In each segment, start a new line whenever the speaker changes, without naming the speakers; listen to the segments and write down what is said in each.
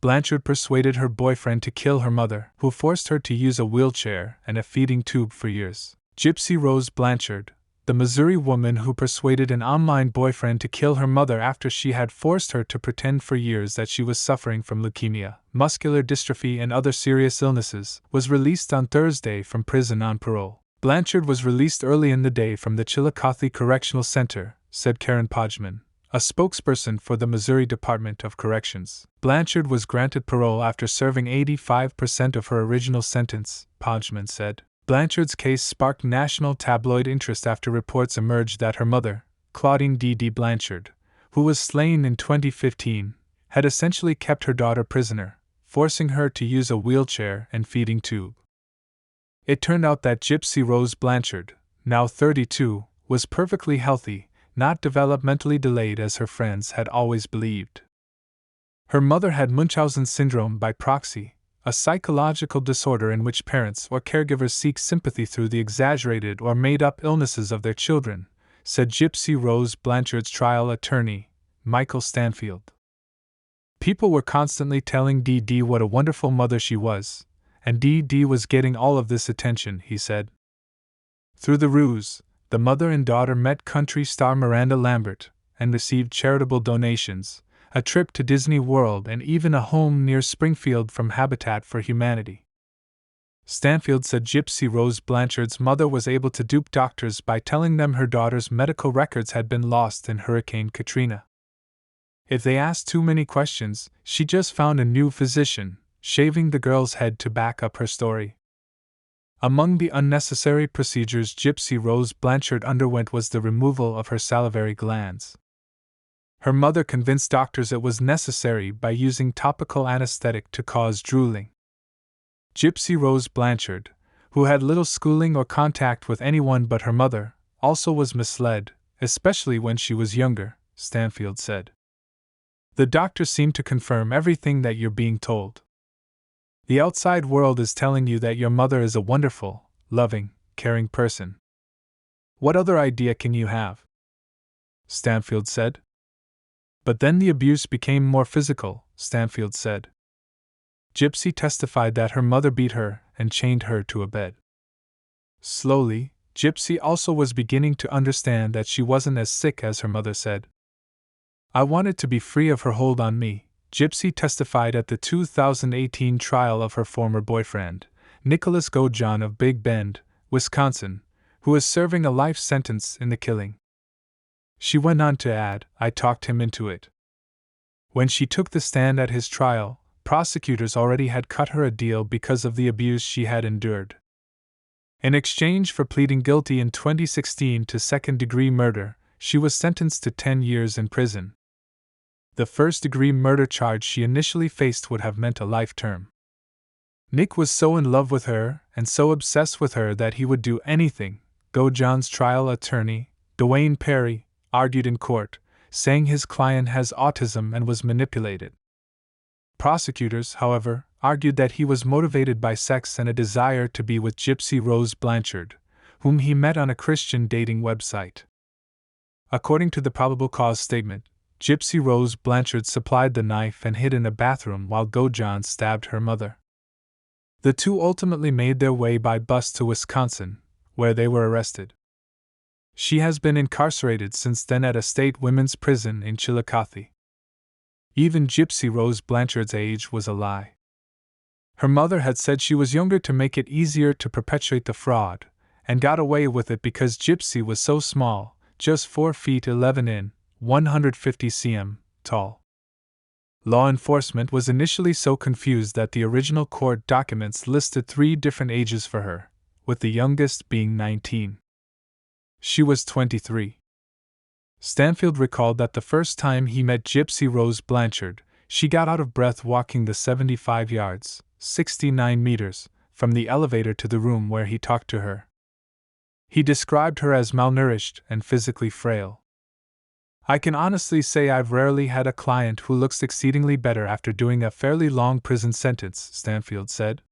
Blanchard persuaded her boyfriend to kill her mother, who forced her to use a wheelchair and a feeding tube for years. Gypsy Rose Blanchard, the Missouri woman who persuaded an online boyfriend to kill her mother after she had forced her to pretend for years that she was suffering from leukemia, muscular dystrophy, and other serious illnesses, was released on Thursday from prison on parole. Blanchard was released early in the day from the Chillicothe Correctional Center, said Karen Podgman, a spokesperson for the Missouri Department of Corrections. Blanchard was granted parole after serving 85% of her original sentence, Podgman said. Blanchard's case sparked national tabloid interest after reports emerged that her mother, Claudine D. Blanchard, who was slain in 2015, had essentially kept her daughter prisoner, forcing her to use a wheelchair and feeding tube. It turned out that Gypsy Rose Blanchard, now 32, was perfectly healthy, not developmentally delayed as her friends had always believed. Her mother had Munchausen syndrome by proxy, a psychological disorder in which parents or caregivers seek sympathy through the exaggerated or made-up illnesses of their children, said Gypsy Rose Blanchard's trial attorney, Michael Stanfield. People were constantly telling Dee what a wonderful mother she was, and Dee was getting all of this attention, he said. Through the ruse, the mother and daughter met country star Miranda Lambert and received charitable donations, a trip to Disney World, and even a home near Springfield from Habitat for Humanity. Stanfield said Gypsy Rose Blanchard's mother was able to dupe doctors by telling them her daughter's medical records had been lost in Hurricane Katrina. If they asked too many questions, she just found a new physician, shaving the girl's head to back up her story. Among the unnecessary procedures Gypsy Rose Blanchard underwent was the removal of her salivary glands. Her mother convinced doctors it was necessary by using topical anesthetic to cause drooling. Gypsy Rose Blanchard, who had little schooling or contact with anyone but her mother, also was misled, especially when she was younger, Stanfield said. The doctors seem to confirm everything that you're being told. The outside world is telling you that your mother is a wonderful, loving, caring person. What other idea can you have? Stanfield said. But then the abuse became more physical, Stanfield said. Gypsy testified that her mother beat her and chained her to a bed. Slowly, Gypsy also was beginning to understand that she wasn't as sick as her mother said. I wanted to be free of her hold on me, Gypsy testified at the 2018 trial of her former boyfriend, Nicholas Gojan of Big Bend, Wisconsin, who is serving a life sentence in the killing. She went on to add, I talked him into it. When she took the stand at his trial, prosecutors already had cut her a deal because of the abuse she had endured. In exchange for pleading guilty in 2016 to second-degree murder, she was sentenced to 10 years in prison. The first-degree murder charge she initially faced would have meant a life term. Nick was so in love with her and so obsessed with her that he would do anything, Gojan's trial attorney, Dwayne Perry, argued in court, saying his client has autism and was manipulated. Prosecutors, however, argued that he was motivated by sex and a desire to be with Gypsy Rose Blanchard, whom he met on a Christian dating website. According to the probable cause statement, Gypsy Rose Blanchard supplied the knife and hid in a bathroom while Gojan stabbed her mother. The two ultimately made their way by bus to Wisconsin, where they were arrested. She has been incarcerated since then at a state women's prison in Chillicothe. Even Gypsy Rose Blanchard's age was a lie. Her mother had said she was younger to make it easier to perpetuate the fraud, and got away with it because Gypsy was so small, just 4 feet 11 in, 150 cm, tall. Law enforcement was initially so confused that the original court documents listed 3 different ages for her, with the youngest being 19. She was 23. Stanfield recalled that the first time he met Gypsy Rose Blanchard, she got out of breath walking the 75 yards, 69 meters, from the elevator to the room where he talked to her. He described her as malnourished and physically frail. I can honestly say I've rarely had a client who looks exceedingly better after doing a fairly long prison sentence, Stanfield said.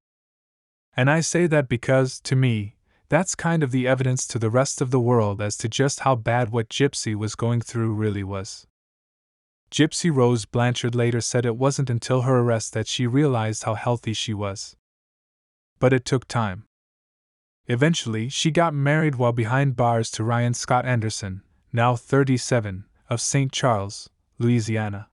And I say that because, to me, that's kind of the evidence to the rest of the world as to just how bad what Gypsy was going through really was. Gypsy Rose Blanchard later said it wasn't until her arrest that she realized how healthy she was. But it took time. Eventually, she got married while behind bars to Ryan Scott Anderson, now 37, of St. Charles, Louisiana.